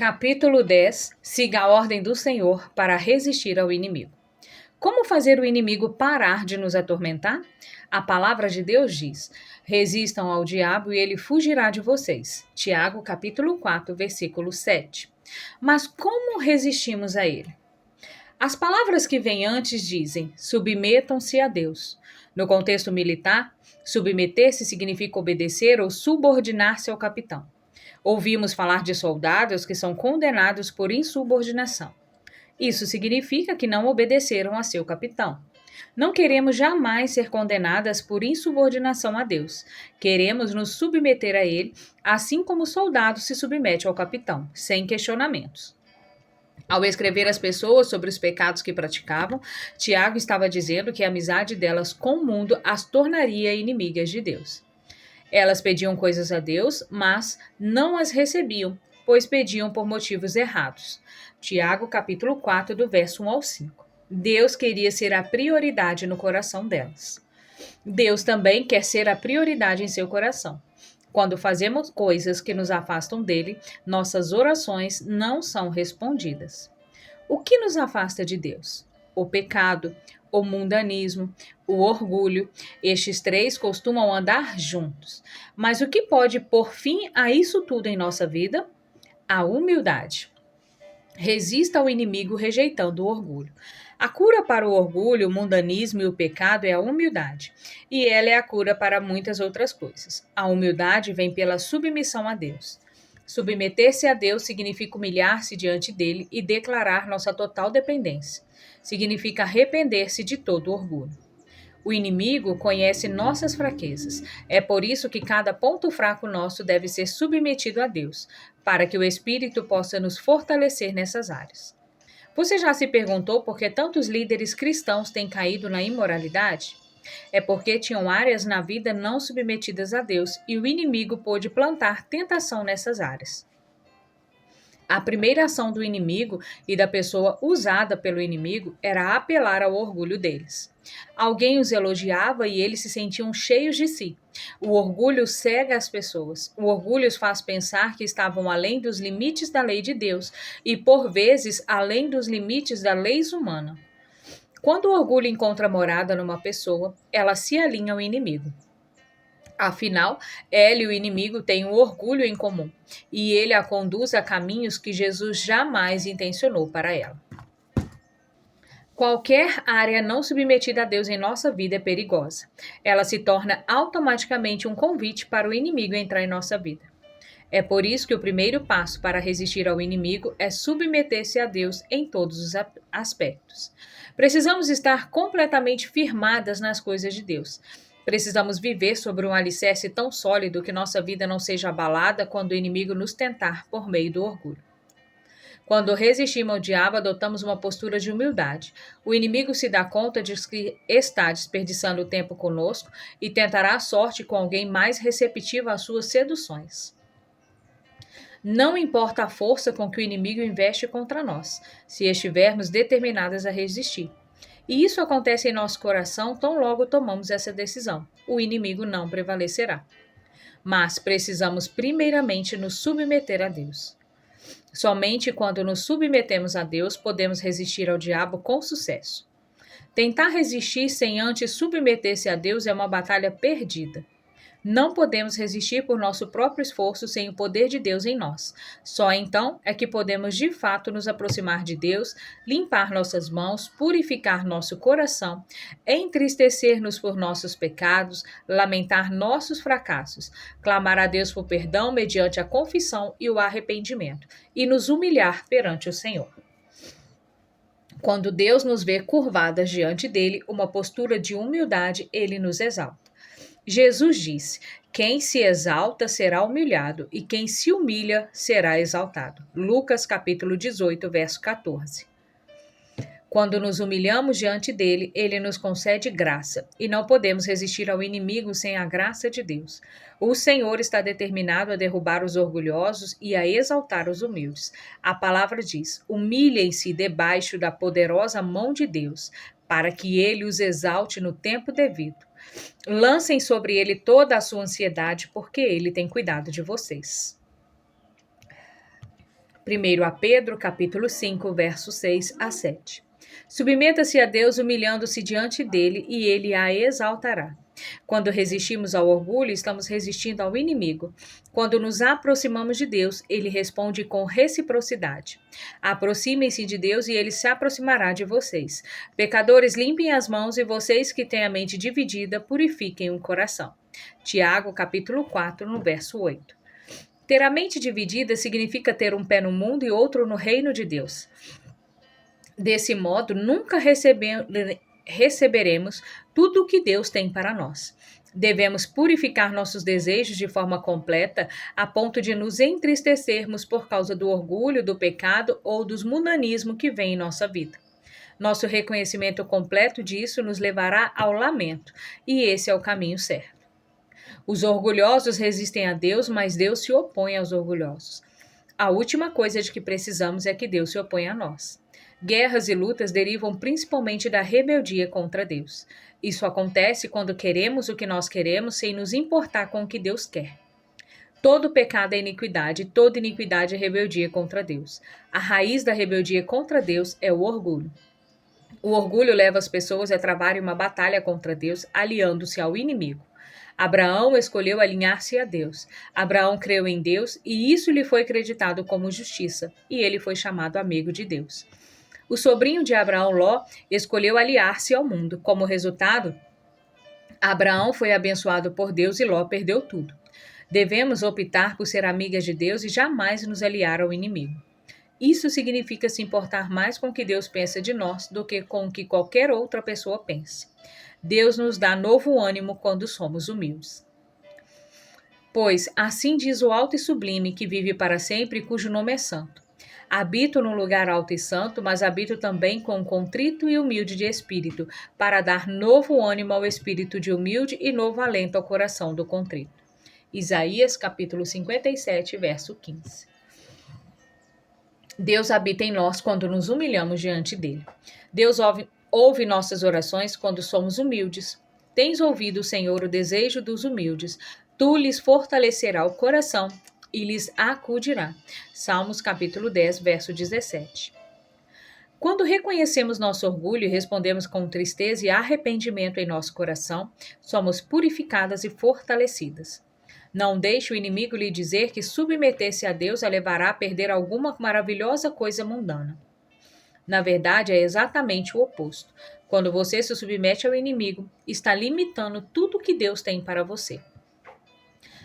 Capítulo 10. Siga a ordem do Senhor para resistir ao inimigo. Como fazer o inimigo parar de nos atormentar? A palavra de Deus diz: resistam ao diabo e ele fugirá de vocês. Tiago, capítulo 4, versículo 7. Mas como resistimos a ele? As palavras que vêm antes dizem: submetam-se a Deus. No contexto militar, submeter-se significa obedecer ou subordinar-se ao capitão. Ouvimos falar de soldados que são condenados por insubordinação. Isso significa que não obedeceram a seu capitão. Não queremos jamais ser condenadas por insubordinação a Deus. Queremos nos submeter a Ele, assim como o soldado se submete ao capitão, sem questionamentos. Ao escrever às pessoas sobre os pecados que praticavam, Tiago estava dizendo que a amizade delas com o mundo as tornaria inimigas de Deus. Elas pediam coisas a Deus, mas não as recebiam, pois pediam por motivos errados. Tiago, capítulo 4, do verso 1 ao 5. Deus queria ser a prioridade no coração delas. Deus também quer ser a prioridade em seu coração. Quando fazemos coisas que nos afastam dele, nossas orações não são respondidas. O que nos afasta de Deus? O pecado, o mundanismo, o orgulho. Estes três costumam andar juntos. Mas o que pode pôr fim a isso tudo em nossa vida? A humildade. Resista ao inimigo rejeitando o orgulho. A cura para o orgulho, o mundanismo e o pecado é a humildade. E ela é a cura para muitas outras coisas. A humildade vem pela submissão a Deus. Submeter-se a Deus significa humilhar-se diante dele e declarar nossa total dependência. Significa arrepender-se de todo orgulho. O inimigo conhece nossas fraquezas. É por isso que cada ponto fraco nosso deve ser submetido a Deus, para que o Espírito possa nos fortalecer nessas áreas. Você já se perguntou por que tantos líderes cristãos têm caído na imoralidade? É porque tinham áreas na vida não submetidas a Deus e o inimigo pôde plantar tentação nessas áreas. A primeira ação do inimigo e da pessoa usada pelo inimigo era apelar ao orgulho deles. Alguém os elogiava e eles se sentiam cheios de si. O orgulho cega as pessoas. O orgulho os faz pensar que estavam além dos limites da lei de Deus e, por vezes, além dos limites da lei humana. Quando o orgulho encontra morada numa pessoa, ela se alinha ao inimigo. Afinal, ela e o inimigo têm um orgulho em comum, e ele a conduz a caminhos que Jesus jamais intencionou para ela. Qualquer área não submetida a Deus em nossa vida é perigosa. Ela se torna automaticamente um convite para o inimigo entrar em nossa vida. É por isso que o primeiro passo para resistir ao inimigo é submeter-se a Deus em todos os aspectos. Precisamos estar completamente firmadas nas coisas de Deus. Precisamos viver sobre um alicerce tão sólido que nossa vida não seja abalada quando o inimigo nos tentar por meio do orgulho. Quando resistimos ao diabo, adotamos uma postura de humildade. O inimigo se dá conta de que está desperdiçando o tempo conosco e tentará a sorte com alguém mais receptivo às suas seduções. Não importa a força com que o inimigo investe contra nós, se estivermos determinadas a resistir. E isso acontece em nosso coração tão logo tomamos essa decisão. O inimigo não prevalecerá. Mas precisamos primeiramente nos submeter a Deus. Somente quando nos submetemos a Deus podemos resistir ao diabo com sucesso. Tentar resistir sem antes submeter-se a Deus é uma batalha perdida. Não podemos resistir por nosso próprio esforço sem o poder de Deus em nós. Só então é que podemos de fato nos aproximar de Deus, limpar nossas mãos, purificar nosso coração, entristecer-nos por nossos pecados, lamentar nossos fracassos, clamar a Deus por perdão mediante a confissão e o arrependimento, e nos humilhar perante o Senhor. Quando Deus nos vê curvadas diante dele, uma postura de humildade, ele nos exalta. Jesus disse: quem se exalta será humilhado, e quem se humilha será exaltado. Lucas capítulo 18, verso 14. Quando nos humilhamos diante dele, ele nos concede graça, e não podemos resistir ao inimigo sem a graça de Deus. O Senhor está determinado a derrubar os orgulhosos e a exaltar os humildes. A palavra diz: humilhem-se debaixo da poderosa mão de Deus, para que ele os exalte no tempo devido. Lancem sobre ele toda a sua ansiedade, porque ele tem cuidado de vocês. 1 a Pedro, capítulo 5, versos 6 a 7. Submeta-se a Deus humilhando-se diante dele e ele a exaltará. Quando resistimos ao orgulho, estamos resistindo ao inimigo. Quando nos aproximamos de Deus, ele responde com reciprocidade. Aproximem-se de Deus e ele se aproximará de vocês. Pecadores, limpem as mãos e vocês que têm a mente dividida, purifiquem o coração. Tiago, capítulo 4, no verso 8. Ter a mente dividida significa ter um pé no mundo e outro no reino de Deus. Desse modo, nunca receberemos tudo o que Deus tem para nós. Devemos purificar nossos desejos de forma completa, a ponto de nos entristecermos por causa do orgulho, do pecado ou do mundanismo que vem em nossa vida. Nosso reconhecimento completo disso nos levará ao lamento, e esse é o caminho certo. Os orgulhosos resistem a Deus, mas Deus se opõe aos orgulhosos. A última coisa de que precisamos é que Deus se oponha a nós. Guerras e lutas derivam principalmente da rebeldia contra Deus. Isso acontece quando queremos o que nós queremos sem nos importar com o que Deus quer. Todo pecado é iniquidade, toda iniquidade é rebeldia contra Deus. A raiz da rebeldia contra Deus é o orgulho. O orgulho leva as pessoas a travarem uma batalha contra Deus, aliando-se ao inimigo. Abraão escolheu alinhar-se a Deus. Abraão creu em Deus e isso lhe foi acreditado como justiça, e ele foi chamado amigo de Deus. O sobrinho de Abraão, Ló, escolheu aliar-se ao mundo. Como resultado, Abraão foi abençoado por Deus e Ló perdeu tudo. Devemos optar por ser amigas de Deus e jamais nos aliar ao inimigo. Isso significa se importar mais com o que Deus pensa de nós do que com o que qualquer outra pessoa pense. Deus nos dá novo ânimo quando somos humildes. Pois assim diz o alto e sublime, que vive para sempre e cujo nome é santo. Habito num lugar alto e santo, mas habito também com contrito e humilde de espírito, para dar novo ânimo ao espírito de humilde e novo alento ao coração do contrito. Isaías, capítulo 57, verso 15. Deus habita em nós quando nos humilhamos diante dele. Deus ouve nossas orações quando somos humildes. Tens ouvido, Senhor, o desejo dos humildes. Tu lhes fortalecerá o coração e lhes acudirá. Salmos capítulo 10, verso 17. Quando reconhecemos nosso orgulho e respondemos com tristeza e arrependimento em nosso coração, somos purificadas e fortalecidas. Não deixe o inimigo lhe dizer que submeter-se a Deus a levará a perder alguma maravilhosa coisa mundana. Na verdade, é exatamente o oposto. Quando você se submete ao inimigo, está limitando tudo que Deus tem para você.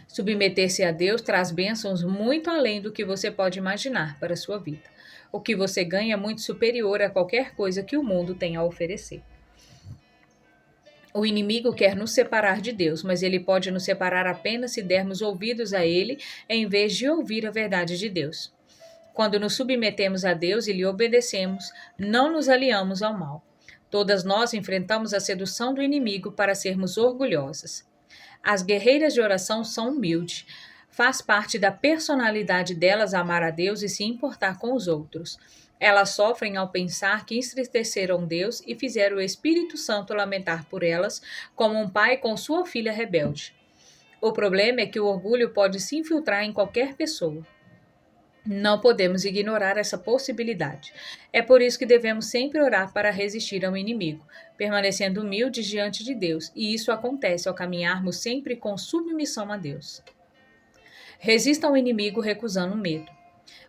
Submeter-se a Deus traz bênçãos muito além do que você pode imaginar para a sua vida. O que você ganha é muito superior a qualquer coisa que o mundo tem a oferecer. O inimigo quer nos separar de Deus, mas ele pode nos separar apenas se dermos ouvidos a ele, em vez de ouvir a verdade de Deus. Quando nos submetemos a Deus e lhe obedecemos, não nos aliamos ao mal. Todas nós enfrentamos a sedução do inimigo para sermos orgulhosas. As guerreiras de oração são humildes. Faz parte da personalidade delas amar a Deus e se importar com os outros. Elas sofrem ao pensar que entristeceram Deus e fizeram o Espírito Santo lamentar por elas, como um pai com sua filha rebelde. O problema é que o orgulho pode se infiltrar em qualquer pessoa. Não podemos ignorar essa possibilidade. É por isso que devemos sempre orar para resistir ao inimigo, permanecendo humildes diante de Deus, e isso acontece ao caminharmos sempre com submissão a Deus. Resista ao inimigo recusando o medo.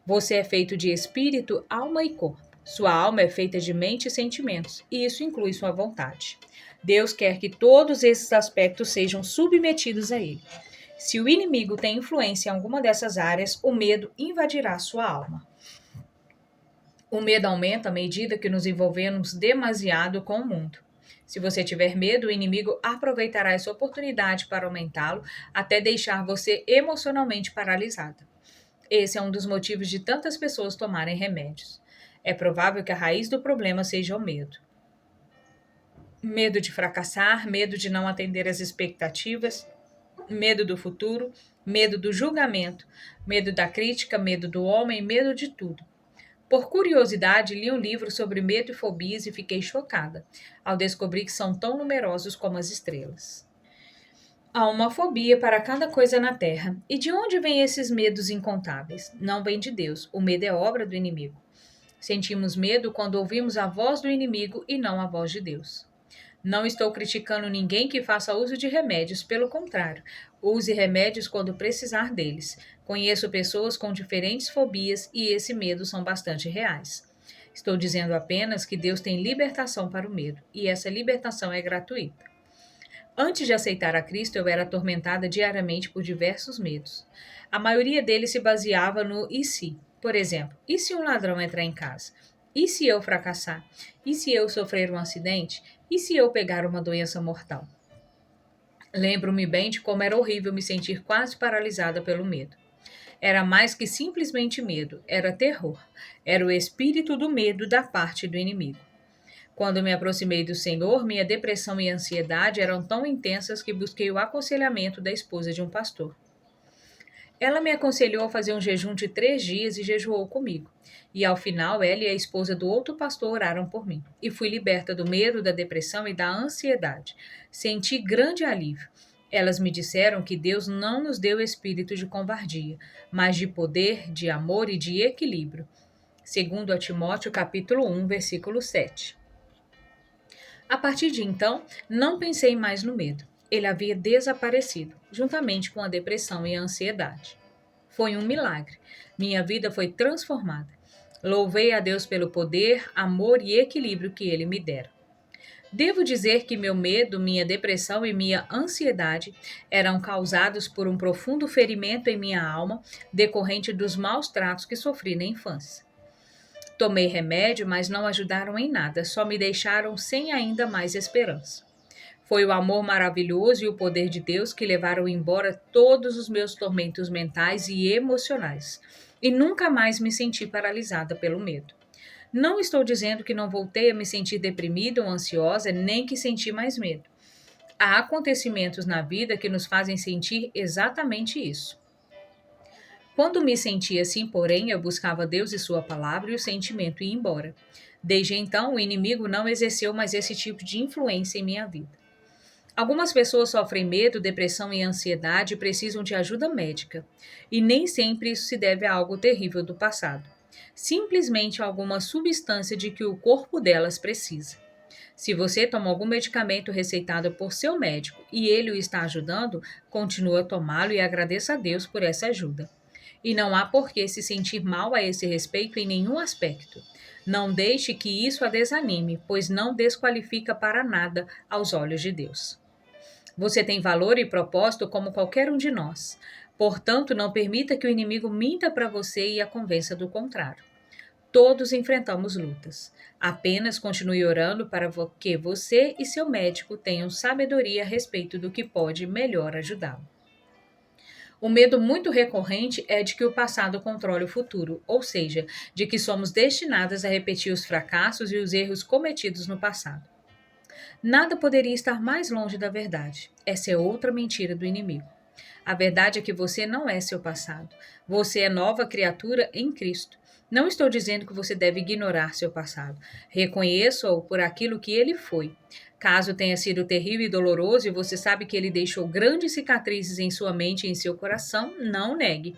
Você é feito de espírito, alma e corpo. Sua alma é feita de mente e sentimentos, e isso inclui sua vontade. Deus quer que todos esses aspectos sejam submetidos a Ele. Se o inimigo tem influência em alguma dessas áreas, o medo invadirá sua alma. O medo aumenta à medida que nos envolvemos demasiado com o mundo. Se você tiver medo, o inimigo aproveitará essa oportunidade para aumentá-lo até deixar você emocionalmente paralisada. Esse é um dos motivos de tantas pessoas tomarem remédios. É provável que a raiz do problema seja o medo. Medo de fracassar, medo de não atender às expectativas, medo do futuro, medo do julgamento, medo da crítica, medo do homem, medo de tudo. Por curiosidade, li um livro sobre medo e fobias e fiquei chocada ao descobrir que são tão numerosos como as estrelas. Há uma fobia para cada coisa na Terra. E de onde vêm esses medos incontáveis? Não vem de Deus. O medo é obra do inimigo. Sentimos medo quando ouvimos a voz do inimigo e não a voz de Deus. Não estou criticando ninguém que faça uso de remédios, pelo contrário, use remédios quando precisar deles. Conheço pessoas com diferentes fobias e esse medo são bastante reais. Estou dizendo apenas que Deus tem libertação para o medo, e essa libertação é gratuita. Antes de aceitar a Cristo, eu era atormentada diariamente por diversos medos. A maioria deles se baseava no e se. Por exemplo, e se um ladrão entrar em casa? E se eu fracassar? E se eu sofrer um acidente? E se eu pegar uma doença mortal? Lembro-me bem de como era horrível me sentir quase paralisada pelo medo. Era mais que simplesmente medo, era terror. Era o espírito do medo da parte do inimigo. Quando me aproximei do Senhor, minha depressão e ansiedade eram tão intensas que busquei o aconselhamento da esposa de um pastor. Ela me aconselhou a fazer um jejum de 3 dias e jejuou comigo. E ao final, ela e a esposa do outro pastor oraram por mim. E fui liberta do medo, da depressão e da ansiedade. Senti grande alívio. Elas me disseram que Deus não nos deu espírito de covardia, mas de poder, de amor e de equilíbrio. Segundo a Timóteo, capítulo 1, versículo 7. A partir de então, não pensei mais no medo. Ele havia desaparecido, juntamente com a depressão e a ansiedade. Foi um milagre. Minha vida foi transformada. Louvei a Deus pelo poder, amor e equilíbrio que ele me dera. Devo dizer que meu medo, minha depressão e minha ansiedade eram causados por um profundo ferimento em minha alma decorrente dos maus tratos que sofri na infância. Tomei remédio, mas não ajudaram em nada, só me deixaram sem ainda mais esperança. Foi o amor maravilhoso e o poder de Deus que levaram embora todos os meus tormentos mentais e emocionais, e nunca mais me senti paralisada pelo medo. Não estou dizendo que não voltei a me sentir deprimida ou ansiosa, nem que senti mais medo. Há acontecimentos na vida que nos fazem sentir exatamente isso. Quando me sentia assim, porém, eu buscava Deus e sua palavra e o sentimento ia embora. Desde então, o inimigo não exerceu mais esse tipo de influência em minha vida. Algumas pessoas sofrem medo, depressão e ansiedade e precisam de ajuda médica. E nem sempre isso se deve a algo terrível do passado. Simplesmente a alguma substância de que o corpo delas precisa. Se você toma algum medicamento receitado por seu médico e ele o está ajudando, continue a tomá-lo e agradeça a Deus por essa ajuda. E não há por que se sentir mal a esse respeito em nenhum aspecto. Não deixe que isso a desanime, pois não desqualifica para nada aos olhos de Deus. Você tem valor e propósito como qualquer um de nós. Portanto, não permita que o inimigo minta para você e a convença do contrário. Todos enfrentamos lutas. Apenas continue orando para que você e seu médico tenham sabedoria a respeito do que pode melhor ajudá-lo. O medo muito recorrente é de que o passado controle o futuro, ou seja, de que somos destinadas a repetir os fracassos e os erros cometidos no passado. Nada poderia estar mais longe da verdade. Essa é outra mentira do inimigo. A verdade é que você não é seu passado. Você é nova criatura em Cristo. Não estou dizendo que você deve ignorar seu passado. Reconheça-o por aquilo que ele foi. Caso tenha sido terrível e doloroso e você sabe que ele deixou grandes cicatrizes em sua mente e em seu coração, não negue.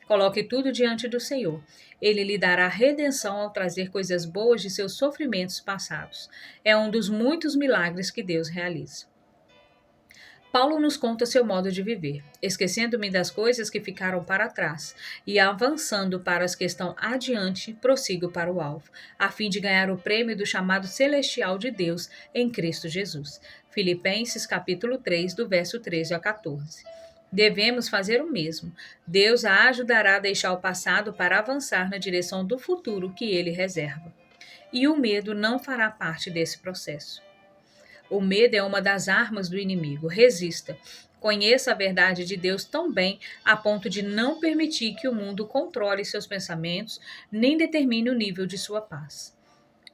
Coloque tudo diante do Senhor. Ele lhe dará redenção ao trazer coisas boas de seus sofrimentos passados. É um dos muitos milagres que Deus realiza. Paulo nos conta seu modo de viver, esquecendo-me das coisas que ficaram para trás e avançando para as que estão adiante, prossigo para o alvo, a fim de ganhar o prêmio do chamado celestial de Deus em Cristo Jesus. Filipenses capítulo 3, do verso 13 a 14. Devemos fazer o mesmo. Deus a ajudará a deixar o passado para avançar na direção do futuro que ele reserva. E o medo não fará parte desse processo. O medo é uma das armas do inimigo. Resista. Conheça a verdade de Deus tão bem a ponto de não permitir que o mundo controle seus pensamentos, nem determine o nível de sua paz.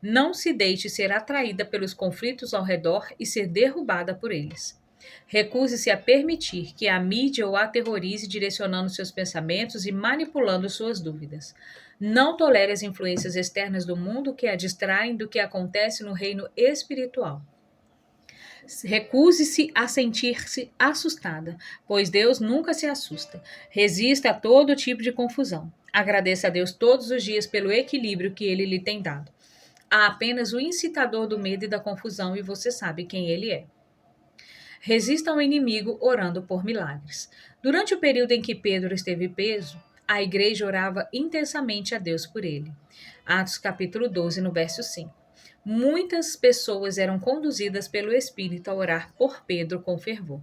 Não se deixe ser atraída pelos conflitos ao redor e ser derrubada por eles. Recuse-se a permitir que a mídia o aterrorize direcionando seus pensamentos e manipulando suas dúvidas. Não tolere as influências externas do mundo que a distraem do que acontece no reino espiritual. Recuse-se a sentir-se assustada, pois Deus nunca se assusta. Resista a todo tipo de confusão. Agradeça a Deus todos os dias pelo equilíbrio que Ele lhe tem dado. Há apenas o incitador do medo e da confusão e você sabe quem ele é. Resista ao inimigo orando por milagres. Durante o período em que Pedro esteve preso, a igreja orava intensamente a Deus por ele. Atos capítulo 12, no verso 5. Muitas pessoas eram conduzidas pelo Espírito a orar por Pedro com fervor.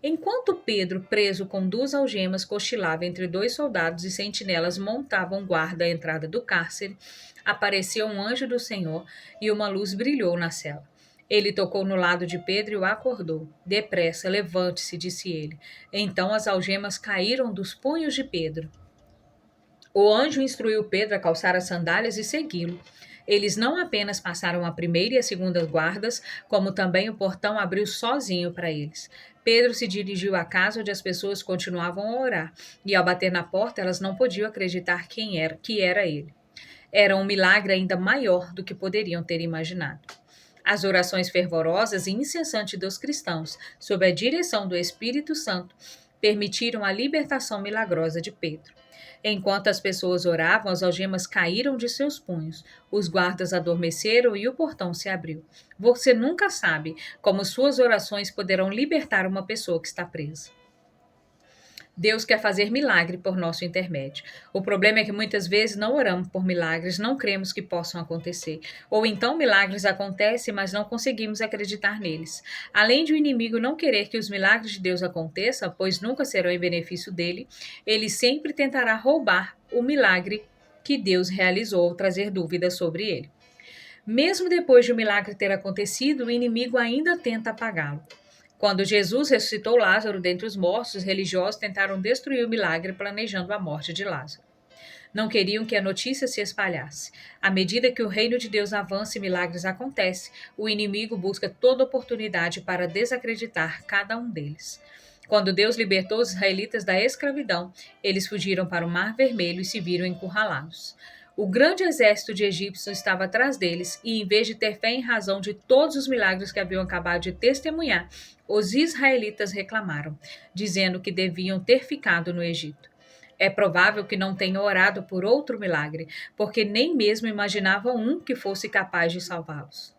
Enquanto Pedro, preso com 2 algemas, cochilava entre 2 soldados e sentinelas montavam guarda à entrada do cárcere, apareceu um anjo do Senhor e uma luz brilhou na cela. Ele tocou no lado de Pedro e o acordou. Depressa, levante-se, disse ele. Então as algemas caíram dos punhos de Pedro. O anjo instruiu Pedro a calçar as sandálias e segui-lo. Eles não apenas passaram a primeira e a segunda guardas, como também o portão abriu sozinho para eles. Pedro se dirigiu à casa onde as pessoas continuavam a orar, e ao bater na porta elas não podiam acreditar que era ele. Era um milagre ainda maior do que poderiam ter imaginado. As orações fervorosas e incessantes dos cristãos, sob a direção do Espírito Santo, permitiram a libertação milagrosa de Pedro. Enquanto as pessoas oravam, as algemas caíram de seus punhos, os guardas adormeceram e o portão se abriu. Você nunca sabe como suas orações poderão libertar uma pessoa que está presa. Deus quer fazer milagre por nosso intermédio. O problema é que muitas vezes não oramos por milagres, não cremos que possam acontecer. Ou então milagres acontecem, mas não conseguimos acreditar neles. Além de o inimigo não querer que os milagres de Deus aconteçam, pois nunca serão em benefício dele, ele sempre tentará roubar o milagre que Deus realizou ou trazer dúvidas sobre ele. Mesmo depois de o milagre ter acontecido, o inimigo ainda tenta apagá-lo. Quando Jesus ressuscitou Lázaro dentre os mortos, os religiosos tentaram destruir o milagre planejando a morte de Lázaro. Não queriam que a notícia se espalhasse. À medida que o reino de Deus avança e milagres acontecem, o inimigo busca toda oportunidade para desacreditar cada um deles. Quando Deus libertou os israelitas da escravidão, eles fugiram para o Mar Vermelho e se viram encurralados. O grande exército de egípcios estava atrás deles, e em vez de ter fé em razão de todos os milagres que haviam acabado de testemunhar, os israelitas reclamaram, dizendo que deviam ter ficado no Egito. É provável que não tenham orado por outro milagre, porque nem mesmo imaginavam um que fosse capaz de salvá-los.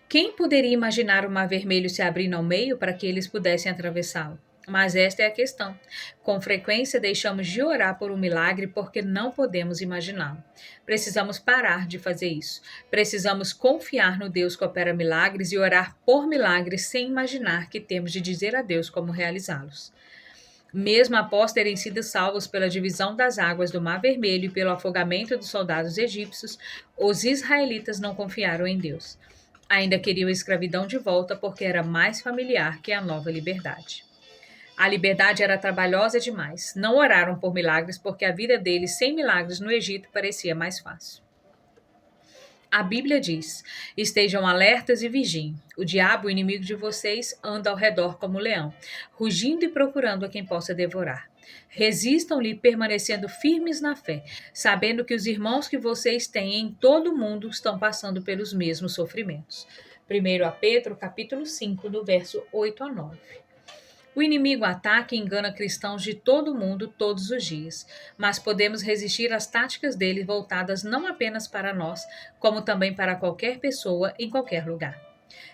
Quem poderia imaginar o Mar Vermelho se abrindo ao meio para que eles pudessem atravessá-lo? Mas esta é a questão. Com frequência deixamos de orar por um milagre porque não podemos imaginá-lo. Precisamos parar de fazer isso. Precisamos confiar no Deus que opera milagres e orar por milagres sem imaginar que temos de dizer a Deus como realizá-los. Mesmo após terem sido salvos pela divisão das águas do Mar Vermelho e pelo afogamento dos soldados egípcios, os israelitas não confiaram em Deus. Ainda queriam a escravidão de volta porque era mais familiar que a nova liberdade. A liberdade era trabalhosa demais. Não oraram por milagres porque a vida deles sem milagres no Egito parecia mais fácil. A Bíblia diz: estejam alertas e vigiem. O diabo, o inimigo de vocês, anda ao redor como um leão, rugindo e procurando a quem possa devorar. Resistam-lhe permanecendo firmes na fé, sabendo que os irmãos que vocês têm em todo o mundo estão passando pelos mesmos sofrimentos. 1 Pedro, capítulo 5, do verso 8 a 9. O inimigo ataca e engana cristãos de todo o mundo todos os dias, mas podemos resistir às táticas dele voltadas não apenas para nós, como também para qualquer pessoa em qualquer lugar.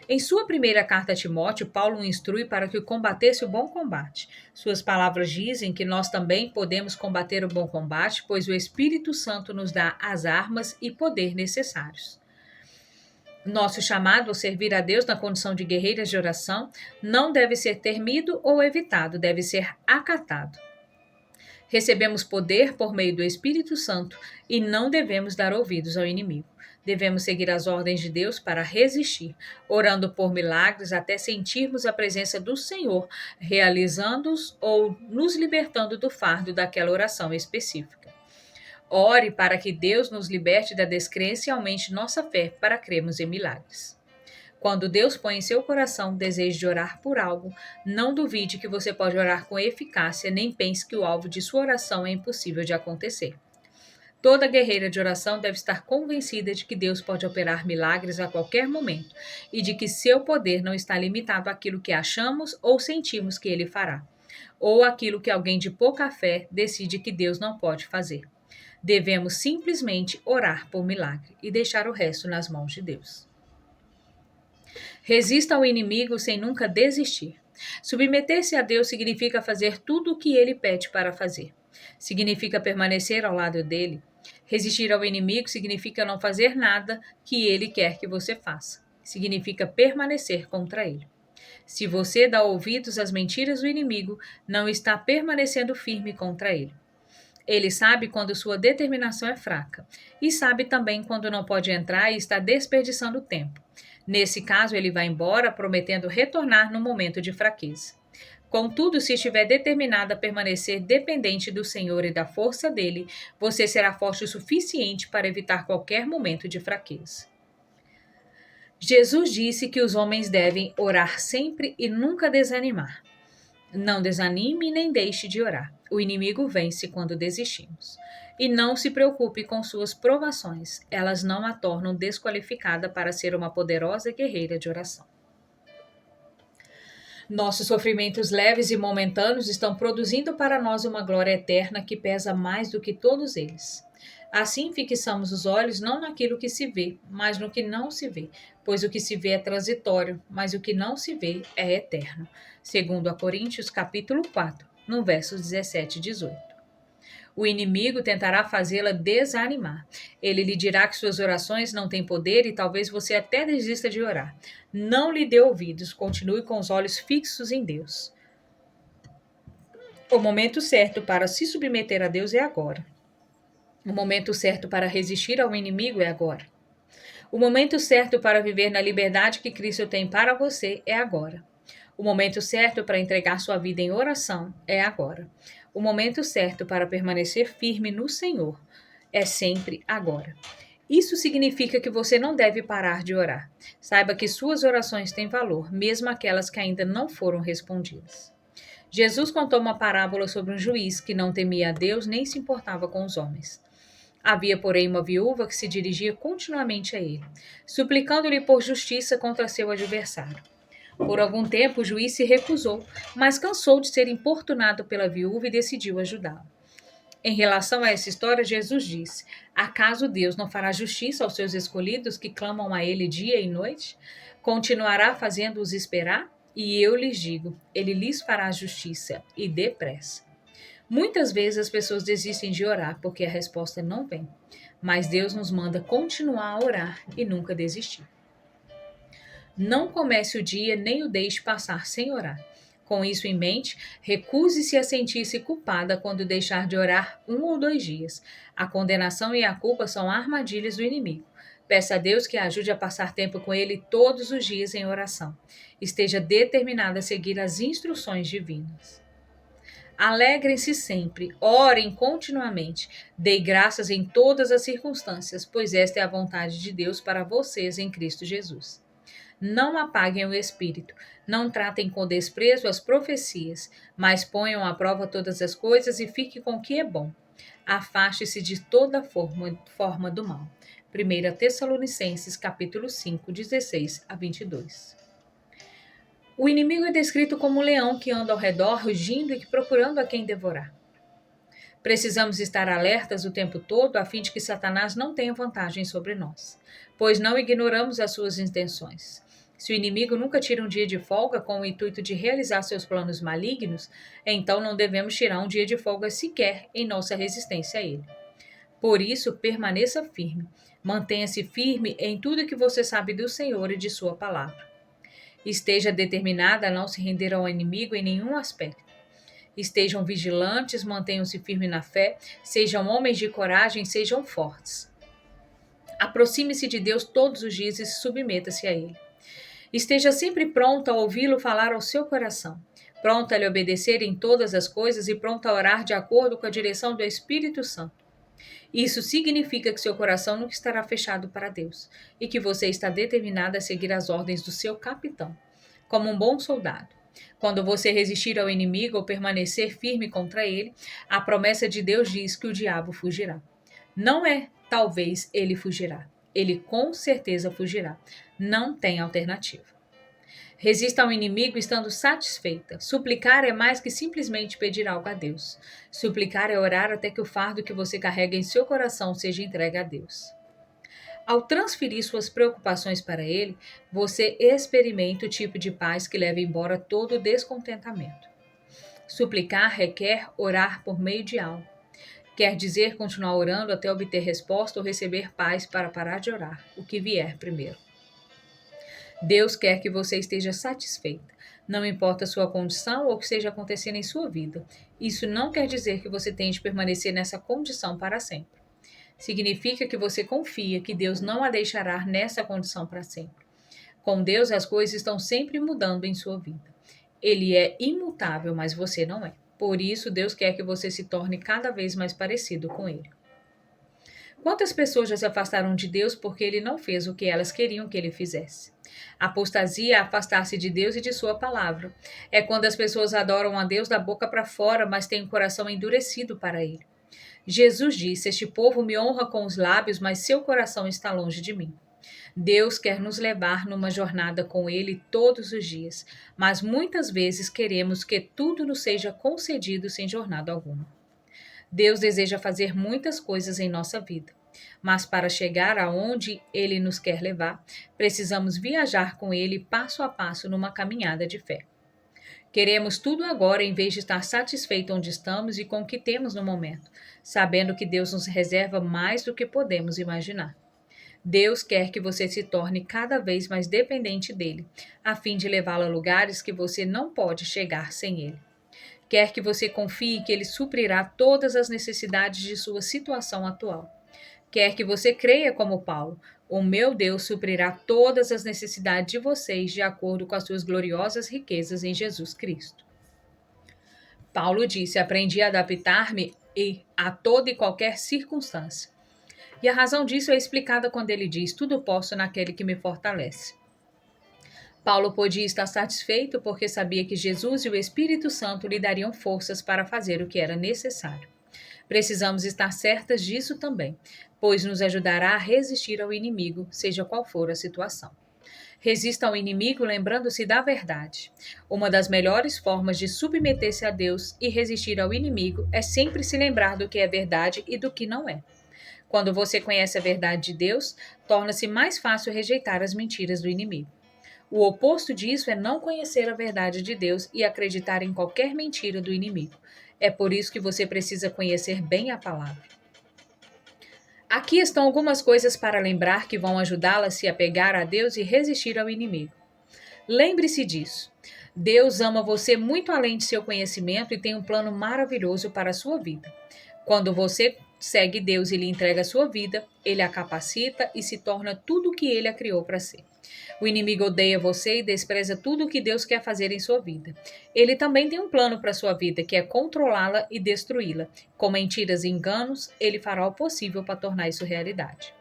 Em sua primeira carta a Timóteo, Paulo o instrui para que combatesse o bom combate. Suas palavras dizem que nós também podemos combater o bom combate, pois o Espírito Santo nos dá as armas e poder necessários. Nosso chamado a servir a Deus na condição de guerreiras de oração não deve ser temido ou evitado, deve ser acatado. Recebemos poder por meio do Espírito Santo e não devemos dar ouvidos ao inimigo. Devemos seguir as ordens de Deus para resistir, orando por milagres até sentirmos a presença do Senhor, realizando-os ou nos libertando do fardo daquela oração específica. Ore para que Deus nos liberte da descrença e aumente nossa fé para crermos em milagres. Quando Deus põe em seu coração o desejo de orar por algo, não duvide que você pode orar com eficácia, nem pense que o alvo de sua oração é impossível de acontecer. Toda guerreira de oração deve estar convencida de que Deus pode operar milagres a qualquer momento e de que seu poder não está limitado àquilo que achamos ou sentimos que ele fará, ou àquilo que alguém de pouca fé decide que Deus não pode fazer. Devemos simplesmente orar por milagre e deixar o resto nas mãos de Deus. Resista ao inimigo sem nunca desistir. Submeter-se a Deus significa fazer tudo o que ele pede para fazer. Significa permanecer ao lado dele. Resistir ao inimigo significa não fazer nada que ele quer que você faça. Significa permanecer contra ele. Se você dá ouvidos às mentiras do inimigo, não está permanecendo firme contra ele. Ele sabe quando sua determinação é fraca e sabe também quando não pode entrar e está desperdiçando tempo. Nesse caso, ele vai embora, prometendo retornar no momento de fraqueza. Contudo, se estiver determinado a permanecer dependente do Senhor e da força dele, você será forte o suficiente para evitar qualquer momento de fraqueza. Jesus disse que os homens devem orar sempre e nunca desanimar. Não desanime nem deixe de orar. O inimigo vence quando desistimos. E não se preocupe com suas provações, elas não a tornam desqualificada para ser uma poderosa guerreira de oração. Nossos sofrimentos leves e momentâneos estão produzindo para nós uma glória eterna que pesa mais do que todos eles. Assim fixamos os olhos não naquilo que se vê, mas no que não se vê, pois o que se vê é transitório, mas o que não se vê é eterno. Segundo a Coríntios, capítulo 4, no versos 17 e 18. O inimigo tentará fazê-la desanimar. Ele lhe dirá que suas orações não têm poder e talvez você até desista de orar. Não lhe dê ouvidos, continue com os olhos fixos em Deus. O momento certo para se submeter a Deus é agora. O momento certo para resistir ao inimigo é agora. O momento certo para viver na liberdade que Cristo tem para você é agora. O momento certo para entregar sua vida em oração é agora. O momento certo para permanecer firme no Senhor é sempre agora. Isso significa que você não deve parar de orar. Saiba que suas orações têm valor, mesmo aquelas que ainda não foram respondidas. Jesus contou uma parábola sobre um juiz que não temia a Deus nem se importava com os homens. Havia, porém, uma viúva que se dirigia continuamente a ele, suplicando-lhe por justiça contra seu adversário. Por algum tempo, o juiz se recusou, mas cansou de ser importunado pela viúva e decidiu ajudá-la. Em relação a essa história, Jesus disse: acaso Deus não fará justiça aos seus escolhidos que clamam a ele dia e noite? Continuará fazendo-os esperar? E eu lhes digo, ele lhes fará justiça, e depressa. Muitas vezes as pessoas desistem de orar porque a resposta não vem, mas Deus nos manda continuar a orar e nunca desistir. Não comece o dia nem o deixe passar sem orar. Com isso em mente, recuse-se a sentir-se culpada quando deixar de orar 1 ou 2 dias. A condenação e a culpa são armadilhas do inimigo. Peça a Deus que a ajude a passar tempo com Ele todos os dias em oração. Esteja determinada a seguir as instruções divinas. Alegrem-se sempre, orem continuamente, dei graças em todas as circunstâncias, pois esta é a vontade de Deus para vocês em Cristo Jesus. Não apaguem o espírito, não tratem com desprezo as profecias, mas ponham à prova todas as coisas e fique com o que é bom. Afaste-se de toda forma do mal. 1 Tessalonicenses, capítulo 5, 16 a 22. O inimigo é descrito como um leão que anda ao redor, rugindo e procurando a quem devorar. Precisamos estar alertas o tempo todo a fim de que Satanás não tenha vantagem sobre nós, pois não ignoramos as suas intenções. Se o inimigo nunca tira um dia de folga com o intuito de realizar seus planos malignos, então não devemos tirar um dia de folga sequer em nossa resistência a ele. Por isso, permaneça firme. Mantenha-se firme em tudo que você sabe do Senhor e de sua palavra. Esteja determinada a não se render ao inimigo em nenhum aspecto. Estejam vigilantes, mantenham-se firmes na fé, sejam homens de coragem, sejam fortes. Aproxime-se de Deus todos os dias e submeta-se a Ele. Esteja sempre pronta a ouvi-lo falar ao seu coração, pronta a lhe obedecer em todas as coisas e pronta a orar de acordo com a direção do Espírito Santo. Isso significa que seu coração nunca estará fechado para Deus e que você está determinada a seguir as ordens do seu capitão, como um bom soldado. Quando você resistir ao inimigo ou permanecer firme contra ele, a promessa de Deus diz que o diabo fugirá. Não é talvez ele fugirá. Ele com certeza fugirá. Não tem alternativa. Resista ao inimigo estando satisfeita. Suplicar é mais que simplesmente pedir algo a Deus. Suplicar é orar até que o fardo que você carrega em seu coração seja entregue a Deus. Ao transferir suas preocupações para Ele, você experimenta o tipo de paz que leva embora todo o descontentamento. Suplicar requer orar por meio de algo. Quer dizer continuar orando até obter resposta ou receber paz para parar de orar, o que vier primeiro. Deus quer que você esteja satisfeita. Não importa a sua condição ou o que esteja acontecendo em sua vida. Isso não quer dizer que você tem de permanecer nessa condição para sempre. Significa que você confia que Deus não a deixará nessa condição para sempre. Com Deus, as coisas estão sempre mudando em sua vida. Ele é imutável, mas você não é. Por isso, Deus quer que você se torne cada vez mais parecido com Ele. Quantas pessoas já se afastaram de Deus porque Ele não fez o que elas queriam que Ele fizesse? Apostasia é afastar-se de Deus e de sua palavra. É quando as pessoas adoram a Deus da boca para fora, mas têm o coração endurecido para Ele. Jesus disse: este povo me honra com os lábios, mas seu coração está longe de mim. Deus quer nos levar numa jornada com Ele todos os dias, mas muitas vezes queremos que tudo nos seja concedido sem jornada alguma. Deus deseja fazer muitas coisas em nossa vida, mas para chegar aonde Ele nos quer levar, precisamos viajar com Ele passo a passo numa caminhada de fé. Queremos tudo agora em vez de estar satisfeito onde estamos e com o que temos no momento, sabendo que Deus nos reserva mais do que podemos imaginar. Deus quer que você se torne cada vez mais dependente dele, a fim de levá-lo a lugares que você não pode chegar sem ele. Quer que você confie que ele suprirá todas as necessidades de sua situação atual. Quer que você creia como Paulo: o meu Deus suprirá todas as necessidades de vocês de acordo com as suas gloriosas riquezas em Jesus Cristo. Paulo disse: aprendi a adaptar-me a toda e qualquer circunstância. E a razão disso é explicada quando ele diz: tudo posso naquele que me fortalece. Paulo podia estar satisfeito porque sabia que Jesus e o Espírito Santo lhe dariam forças para fazer o que era necessário. Precisamos estar certas disso também, pois nos ajudará a resistir ao inimigo, seja qual for a situação. Resista ao inimigo lembrando-se da verdade. Uma das melhores formas de submeter-se a Deus e resistir ao inimigo é sempre se lembrar do que é verdade e do que não é. Quando você conhece a verdade de Deus, torna-se mais fácil rejeitar as mentiras do inimigo. O oposto disso é não conhecer a verdade de Deus e acreditar em qualquer mentira do inimigo. É por isso que você precisa conhecer bem a palavra. Aqui estão algumas coisas para lembrar que vão ajudá-la a se apegar a Deus e resistir ao inimigo. Lembre-se disso. Deus ama você muito além de seu conhecimento e tem um plano maravilhoso para a sua vida. Quando você segue Deus e lhe entrega a sua vida, ele a capacita e se torna tudo o que ele a criou para ser. O inimigo odeia você e despreza tudo o que Deus quer fazer em sua vida. Ele também tem um plano para sua vida, que é controlá-la e destruí-la. Com mentiras e enganos, ele fará o possível para tornar isso realidade.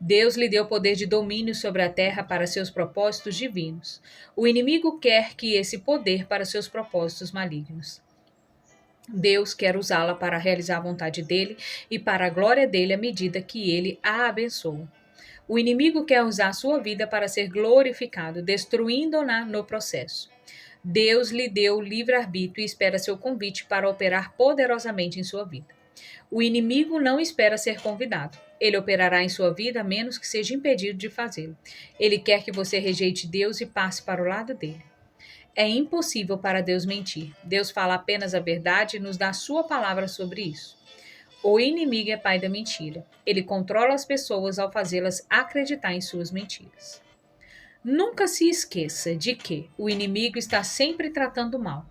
Deus lhe deu poder de domínio sobre a terra para seus propósitos divinos. O inimigo quer que esse poder para seus propósitos malignos. Deus quer usá-la para realizar a vontade dele e para a glória dele à medida que ele a abençoa. O inimigo quer usar a sua vida para ser glorificado, destruindo-na no processo. Deus lhe deu livre-arbítrio e espera seu convite para operar poderosamente em sua vida. O inimigo não espera ser convidado. Ele operará em sua vida a menos que seja impedido de fazê-lo. Ele quer que você rejeite Deus e passe para o lado dele. É impossível para Deus mentir. Deus fala apenas a verdade e nos dá a sua palavra sobre isso. O inimigo é pai da mentira. Ele controla as pessoas ao fazê-las acreditar em suas mentiras. Nunca se esqueça de que o inimigo está sempre tratando mal.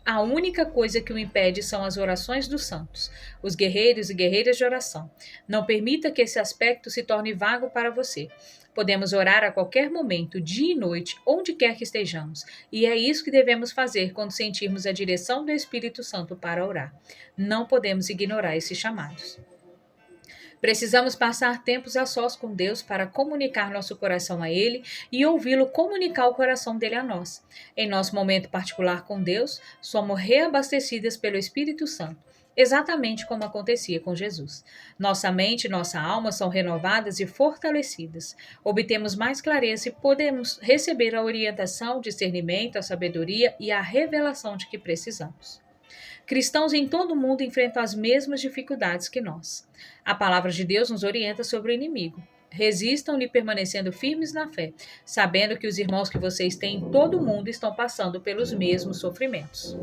A única coisa que o impede são as orações dos santos, os guerreiros e guerreiras de oração. Não permita que esse aspecto se torne vago para você. Podemos orar a qualquer momento, dia e noite, onde quer que estejamos. E é isso que devemos fazer quando sentirmos a direção do Espírito Santo para orar. Não podemos ignorar esses chamados. Precisamos passar tempos a sós com Deus para comunicar nosso coração a Ele e ouvi-lo comunicar o coração dele a nós. Em nosso momento particular com Deus, somos reabastecidas pelo Espírito Santo. exatamente como acontecia com Jesus. Nossa mente e nossa alma são renovadas e fortalecidas. Obtemos mais clareza e podemos receber a orientação, o discernimento, a sabedoria e a revelação de que precisamos. Cristãos em todo o mundo enfrentam as mesmas dificuldades que nós. A palavra de Deus nos orienta sobre o inimigo. Resistam-lhe permanecendo firmes na fé, sabendo que os irmãos que vocês têm em todo o mundo estão passando pelos mesmos sofrimentos.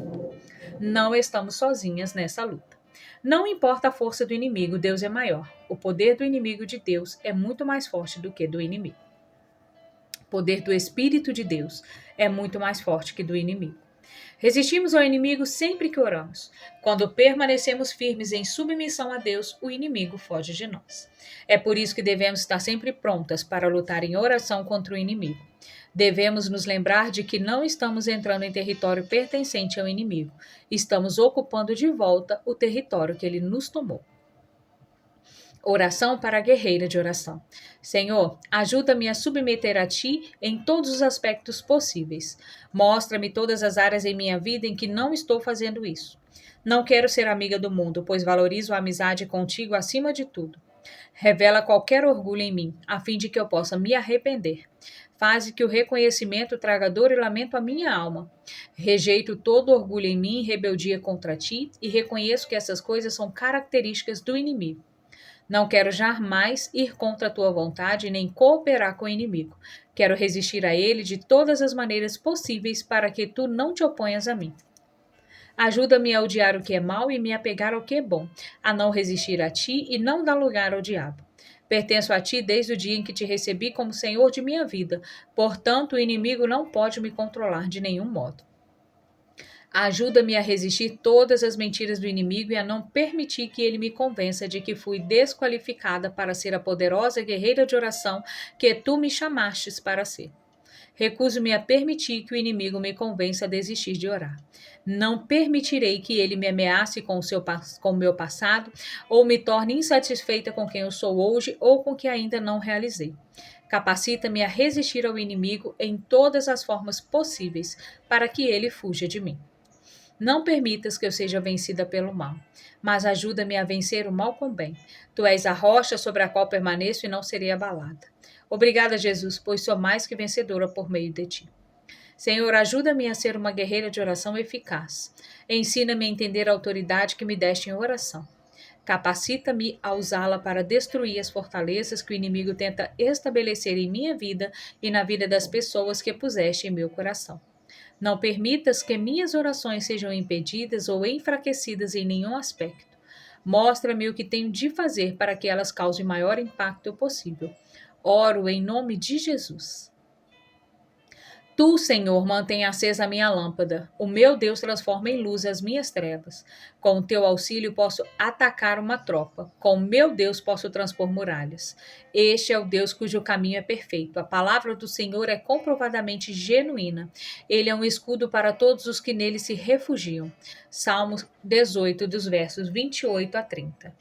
Não estamos sozinhas nessa luta. Não importa a força do inimigo, Deus é maior. O poder do inimigo de Deus é muito mais forte do que do inimigo. O poder do Espírito de Deus é muito mais forte que do inimigo. Resistimos ao inimigo sempre que oramos. Quando permanecemos firmes em submissão a Deus, o inimigo foge de nós. É por isso que devemos estar sempre prontas para lutar em oração contra o inimigo. Devemos nos lembrar de que não estamos entrando em território pertencente ao inimigo. Estamos ocupando de volta o território que ele nos tomou. Oração para a guerreira de oração. Senhor, ajuda-me a submeter a Ti em todos os aspectos possíveis. Mostra-me todas as áreas em minha vida em que não estou fazendo isso. Não quero ser amiga do mundo, pois valorizo a amizade contigo acima de tudo. Revela qualquer orgulho em mim, a fim de que eu possa me arrepender. Faze que o reconhecimento traga dor e lamento à minha alma. Rejeito todo orgulho em mim e rebeldia contra Ti e reconheço que essas coisas são características do inimigo. Não quero jamais ir contra a tua vontade nem cooperar com o inimigo. Quero resistir a ele de todas as maneiras possíveis para que tu não te oponhas a mim. Ajuda-me a odiar o que é mal e me apegar ao que é bom, a não resistir a ti e não dar lugar ao diabo. Pertenço a ti desde o dia em que te recebi como Senhor de minha vida, portanto o inimigo não pode me controlar de nenhum modo. Ajuda-me a resistir todas as mentiras do inimigo e a não permitir que ele me convença de que fui desqualificada para ser a poderosa guerreira de oração que tu me chamastes para ser. Recuso-me a permitir que o inimigo me convença a desistir de orar. Não permitirei que ele me ameace com o meu passado ou me torne insatisfeita com quem eu sou hoje ou com o que ainda não realizei. Capacita-me a resistir ao inimigo em todas as formas possíveis para que ele fuja de mim. Não permitas que eu seja vencida pelo mal, mas ajuda-me a vencer o mal com o bem. Tu és a rocha sobre a qual permaneço e não serei abalada. Obrigada, Jesus, pois sou mais que vencedora por meio de ti. Senhor, ajuda-me a ser uma guerreira de oração eficaz. Ensina-me a entender a autoridade que me deste em oração. Capacita-me a usá-la para destruir as fortalezas que o inimigo tenta estabelecer em minha vida e na vida das pessoas que puseste em meu coração. Não permitas que minhas orações sejam impedidas ou enfraquecidas em nenhum aspecto. Mostra-me o que tenho de fazer para que elas causem o maior impacto possível. Oro em nome de Jesus. Tu, Senhor, mantém acesa a minha lâmpada. O meu Deus transforma em luz as minhas trevas. Com o teu auxílio posso atacar uma tropa. Com o meu Deus posso transpor muralhas. Este é o Deus cujo caminho é perfeito. A palavra do Senhor é comprovadamente genuína. Ele é um escudo para todos os que nele se refugiam. Salmos 18, dos versos 28 a 30.